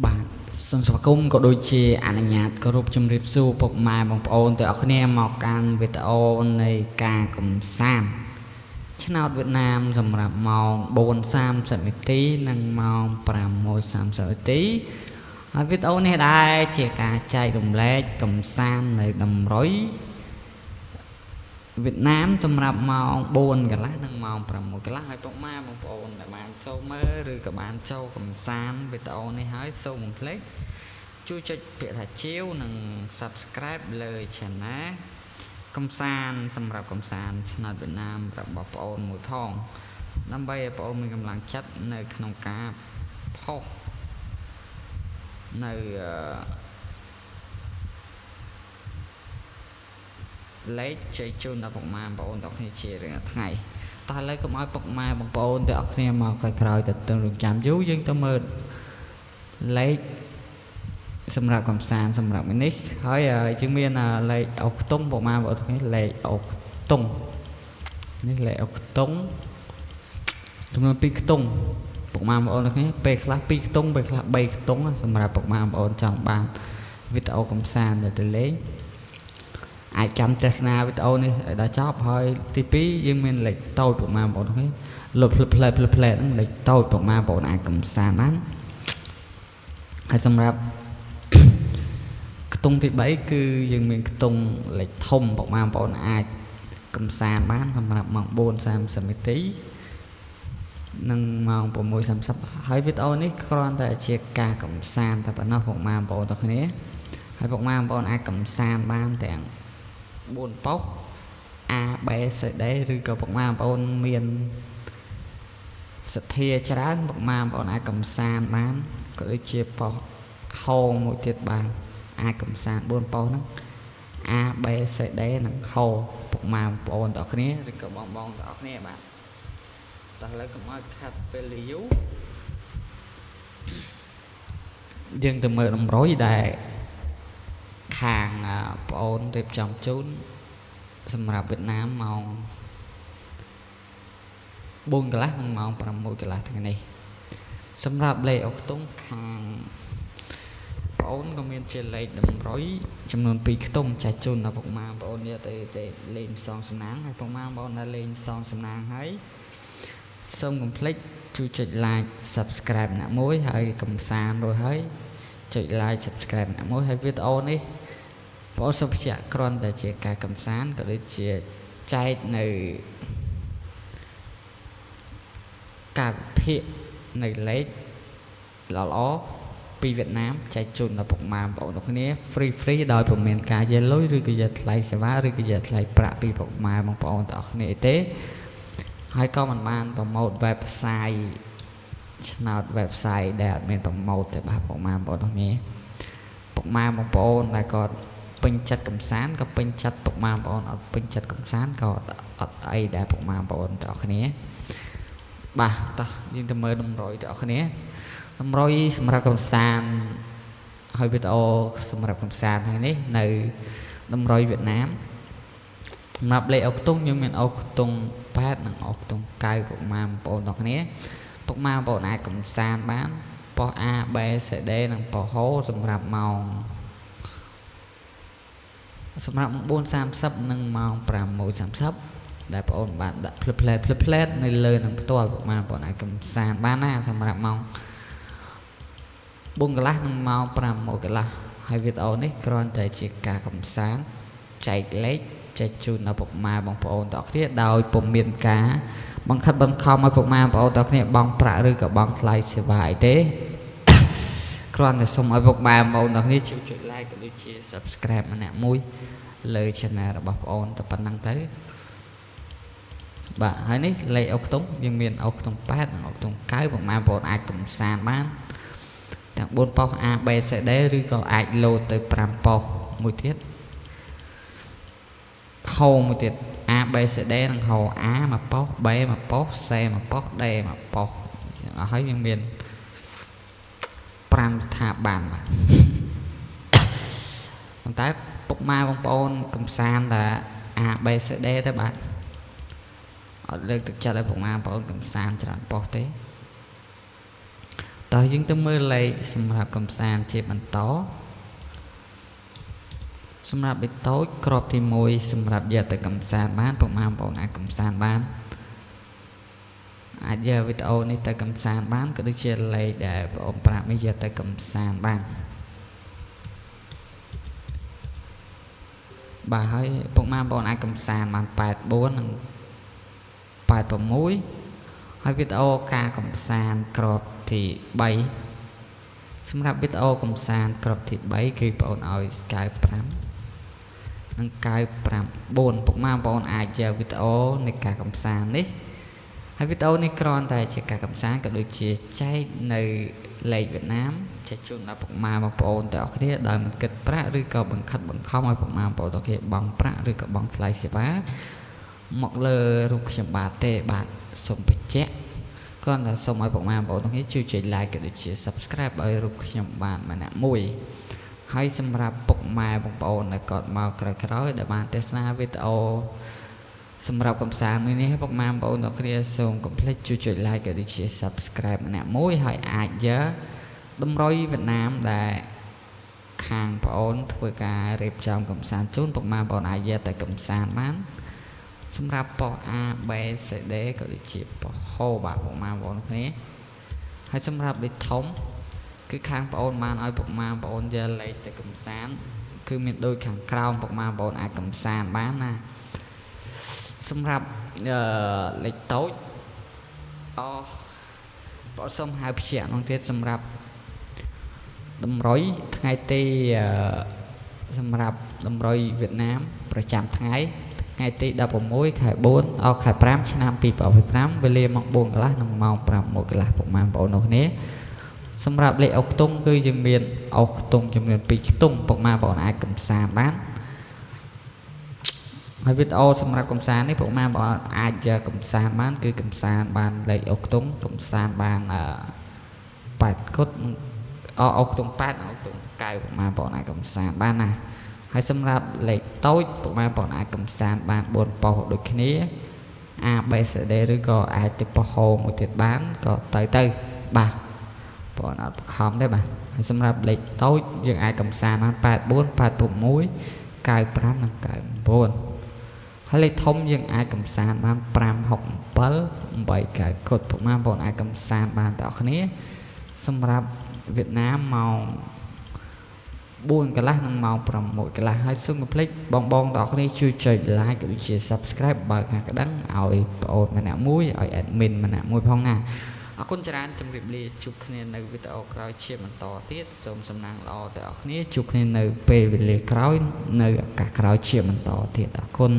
បាទសូមស្វាគមន៍ក៏ដូចជាអនុញ្ញាតគោរពជំរាបសួរពុកម៉ែបងប្អូនទាំងអស់គ្នាមកកាន់វីដេអូនៃការកំសាន្តឆ្នោតវៀតណាមសម្រាប់ម៉ោង 4:30 នាទីនិងម៉ោង 5:30 នាទីហើយវីដេអូនេះដែរជាការចែករំលែកកំសាន្តនៅតម្រុយវៀតណាមសម្រាប់ម៉ោង 4 កន្លះនិងម៉ោង 6 កន្លះហើយពុកម៉ែបងប្អូនដែលបានចូលមើលឬក៏បានចូលកំសាន្តវីដេអូនេះហើយសូមកុំភ្លេចជួយចុចពាក្យថាជាវនិង Subscribe លើ Channel កំសាន្តសម្រាប់កំសាន្តឆ្នោតវៀតណាមរបស់បងប្អូនមួយផងដើម្បីឲ្យបងប្អូនមានកម្លាំងចិត្តនៅក្នុងការផុសនៅលេខជ័យជូនដល់ពុកម៉ែបងប្អូនទាំងគ្នាជារៀងរាល់ថ្ងៃតោះឥឡូវកុំឲ្យពុកម៉ែបងប្អូនទាំងអស់គ្នាមកក្រោយៗទៅរងចាំយូរយើងទៅមើលលេខសម្រាប់កំសាន្តសម្រាប់នេះហើយយើងមានលេខអុកខ្ទង់ពុកម៉ែបងប្អូនទាំងគ្នាលេខអុកខ្ទង់នេះលេខអុកខ្ទង់ចំនួន2ខ្ទង់ពុកម៉ែបងប្អូនទាំងគ្នាពេលខ្លះ2ខ្ទង់ពេលខ្លះ3ខ្ទង់សម្រាប់ពុកម៉ែបងប្អូនចង់បានវីដេអូកំសាន្តទៅលេងអាចចាំទស្សនាវីដេអូនេះឲ្យដល់ចប់ហើយទី2យើងមានលេខតូចពុកម៉ែបងប្អូនហ្នឹងលុបផ្លែហ្នឹងលេខតូចពុកម៉ែបងប្អូនអាចកំសាន្តបានហើយសម្រាប់ខ្ទង់ទី3គឺយើងមានខ្ទង់លេខធំពុកម៉ែបងប្អូនអាចកំសាន្តបានសម្រាប់ម៉ោង 4:30 នាទីនិងម៉ោង 6:30 ហើយវីដេអូនេះគ្រាន់តែជាការកំសាន្តតែប៉ុណ្ណោះពុកម៉ែបងប្អូនទាំងគ្នាហើយពុកម៉ែបងប្អូនអាចកំសាន្តបានទាំង4ប៉ុស A B C D ឬក៏ពុកម៉ែបងប្អូនមានសទ្ធាច្រើនពុកម៉ែបងប្អូនអាចកំសាន្តបានក៏ដូចជាប៉ុសហោងមួយទៀតបានអាចកំសាន្ត4ប៉ុសហ្នឹង A B C D និងហោពុកម៉ែបងប្អូនទាំងអស់គ្នាឬក៏បងទាំងអស់គ្នាបាទតោះឥឡូវកុំឲ្យខាត់ពេលយូរយើងទៅមើលតម្រុយដែលខាងបងអូនរៀបចំជូនសម្រាប់វៀតណាមម៉ោង 4 កន្លះនិងម៉ោង 6 កន្លះថ្ងៃនេះសម្រាប់លេខអុកខ្ទង់ខាងបងអូនក៏មានជាលេខតម្រុយចំនួន2ខ្ទង់ចែកជូនដល់ពុកម៉ែបងប្អូនយកទៅលេងសងសំណាងហើយពុកម៉ែបងប្អូនដែលលេងសងសំណាងហើយសូមកុំភ្លេចជួយចុច like Subscribe អ្នកមួយហើយកំសាន្តរួចហើយចុច like Subscribe អ្នកមួយហើយវីដេអូនេះបងអូនសូមបញ្ជាក់គ្រាន់តែជាការកំសាន្តក៏ដូចជាចែកនៅការវិភាគនៃលេខល្អពីវៀតណាមចែកជូនដល់ពុកម៉ែបងប្អូនទាំងគ្នា free ដោយពុំមានការយកលុយឬក៏យកថ្លៃសេវាឬក៏យកថ្លៃប្រាក់ពីពុកម៉ែបងប្អូនទាំងគ្នាទេហើយក៏មិនបានប្រម៉ូទ website ឆ្នោត website ដែលអត់មានប្រម៉ូទទេបាទពុកម៉ែបងប្អូនទាំងគ្នាពុកម៉ែបងប្អូនដែលគាត់ពេញចិត្តកំសាន្តក៏ពេញចិត្តពុកម៉ែបងប្អូនអត់ពេញចិត្តកំសាន្តក៏អត់អីដែរពុកម៉ែបងប្អូនទាំងគ្នាបាទតោះយើងទៅមើលតម្រុយទាំងគ្នាតម្រុយសម្រាប់កំសាន្តហើយវីដេអូសម្រាប់កំសាន្តថ្ងៃនេះនៅតម្រុយវៀតណាមសម្រាប់លេខអុកខ្ទង់យើងមានអុកខ្ទង់8និងអុកខ្ទង់9ពុកម៉ែបងប្អូនទាំងគ្នាពុកម៉ែបងប្អូនអាចកំសាន្តបានប៉ុស A B C D និងប៉ុសហោសម្រាប់ម៉ោងសម្រាប់ 4:30 និងម៉ោង 5:30 ដែលបងប្អូនបានដាក់ផ្លែតនៅលើនឹងផ្ទាល់ពុកម៉ែបងប្អូនអាចកំសាន្តបានណាសម្រាប់ម៉ោង 4 កន្លះនិងម៉ោង 6 កន្លះហើយវីដេអូនេះគ្រាន់តែជាការកំសាន្តចែកលេខចែកជូនដល់ពុកម៉ែបងប្អូនទាំងគ្នាដោយពុំមានការបង្ខិតបង្ខំឲ្យពុកម៉ែបងប្អូនទាំងគ្នាបង់ប្រាក់ឬក៏បង់ថ្លៃសេវាអីទេគ្រាន់តែសូមឲ្យពុកម៉ែបងប្អូនទាំងគ្នាជួយចុច like ក៏ដូចជា Subscribe ម្នាក់មួយលើ Channel របស់បងប្អូនតែប៉ុណ្ណឹងទៅបាទហើយនេះលេខអុកខ្ទង់យើងមានអុកខ្ទង់8និងអុកខ្ទង់9ពុកម៉ែបងប្អូនអាចកំសាន្តបានទាំង4ប៉ុស A B C D ឬក៏អាចលោតទៅ5ប៉ុសមួយទៀតហោមួយទៀត A B C D និងហោ A មួយប៉ុស B មួយប៉ុស C មួយប៉ុស D មួយប៉ុសអស់ហើយយើងមាន5ស្ថាប័នបាទប៉ុន្តែពុកម៉ែបងប្អូនកំសាន្តតែ A B C D ទៅបាទអត់លើកទឹកចិត្តឲ្យពុកម៉ែបងប្អូនកំសាន្តច្រើនប៉ុសទេ តើយើងទៅមើលលេខសម្រាប់កំសាន្តជាបន្តសម្រាប់លេខតូចក្របទី1សម្រាប់យកទៅកំសាន្តបានពុកម៉ែបងប្អូនអាចកំសាន្តបានអាចយកវីដេអូនេះទៅកំសាន្តបានក៏ដូចជាលេខដែលបងប្អូនប្រាប់នេះយកទៅកំសាន្តបានបាទហើយពុកម៉ែបងប្អូនអាចកំសាន្តបាន84និង86ហើយវីដេអូការកំសាន្តក្របទី3សម្រាប់វីដេអូកំសាន្តក្របទី3គឺបងប្អូនឲ្យ95និង954ពុកម៉ែបងប្អូនអាចយកវីដេអូនៃការកំសាន្តនេះហើយវីដេអូនេះគ្រាន់តែជាការកំសាន្តក៏ដូចជាចែកនៅលេខវៀតណាមចែកជូនដល់ពុកម៉ែបងប្អូនទាំងអស់គ្នាដោយមិនគិតប្រាក់ឬក៏បង្ខិតបង្ខំឲ្យពុកម៉ែបងប្អូនទាំងគ្នាបង់ប្រាក់ឬក៏បង់ថ្លៃសេវាមកលើរូបខ្ញុំបាទទេបាទសូមបញ្ជាក់គ្រាន់តែសូមឲ្យពុកម៉ែបងប្អូនទាំងគ្នាជួយចុច like ក៏ដូចជា subscribe ឲ្យរូបខ្ញុំបាទម្នាក់មួយហើយសម្រាប់ពុកម៉ែបងប្អូនដែលគាត់មកក្រោយៗដែលបានទស្សនាវីដេអូសម្រាប់កំសាន្តមួយនេះពុកម៉ែបងប្អូនទាំងគ្នាសូមកុំភ្លេចជួយចុច like ក៏ដូចជា subscribe ម្នាក់មួយហើយអាចយកតម្រុយវៀតណាមដែលខាងបងប្អូនធ្វើការរៀបចំកំសាន្តជូនពុកម៉ែបងប្អូនអាចយកទៅកំសាន្តបានសម្រាប់ប៉ុស A B C D ក៏ដូចជាប៉ុសហូបាទពុកម៉ែបងប្អូនគ្នាហើយសម្រាប់លេខធំគឺខាងបងប្អូនបានឲ្យពុកម៉ែបងប្អូនយកលេខទៅកំសាន្តគឺមានដូចខាងក្រោមពុកម៉ែបងប្អូនអាចកំសាន្តបានណាសម្រាប់លេខតូចបងសូមហៅព្យាក្នុងទៀតសម្រាប់តម្រុយថ្ងៃទីសម្រាប់តម្រុយវៀតណាមប្រចាំថ្ងៃទី16ខែ4ខែ5ឆ្នាំ2025វេលាម៉ោង 4 កន្លះនិងម៉ោង 5 កន្លះពុកម៉ែបងប្អូននោះគ្នាសម្រាប់លេខអុកខ្ទង់គឺយើងមានអុកខ្ទង់ចំនួន2ខ្ទង់ពុកម៉ែបងប្អូនអាចកំសាន្តបានហើយវីដេអូសម្រាប់កំសាន្តនេះពុកម៉ែបងប្អូនអាចយកកំសាន្តបានគឺកំសាន្តបានលេខអុកខ្ទង់កំសាន្តបាន8គត់អុកខ្ទង់8អុកខ្ទង់9ពុកម៉ែបងប្អូនអាចកំសាន្តបានណាហើយសម្រាប់លេខតូចពុកម៉ែបងប្អូនអាចកំសាន្តបាន4ប៉ុសដូចគ្នា A B C D ឬក៏អាចទៅប៉ុសហូមួយទៀតបានក៏ទៅបាទបងអត់បង្ខំទេបាទហើយសម្រាប់លេខតូចយើងអាចកំសាន្តបាន84 86 95និង99ហើយលេខធំយើងអាចកំសាន្តបាន567 8 9គត់ពុកម៉ែបងប្អូនអាចកំសាន្តបានទាំងអស់គ្នាសម្រាប់វៀតណាមម៉ោង 4 កន្លះនិងម៉ោង 6 កន្លះហើយសូមកុំភ្លេចបងទាំងអស់គ្នាជួយចុច like ក៏ដូចជា subscribe បើកការក្តឹងឲ្យបងអូនម្នាក់មួយឲ្យ admin ម្នាក់មួយផងណាអរគុណច្រើនជម្រាបលាជួបគ្នានៅវីដេអូក្រោយជាបន្តទៀតសូមសំណាងល្អទាំងអស់គ្នាជួបគ្នានៅពេលវេលាក្រោយនៅឱកាសក្រោយជាបន្តទៀតអរគុណ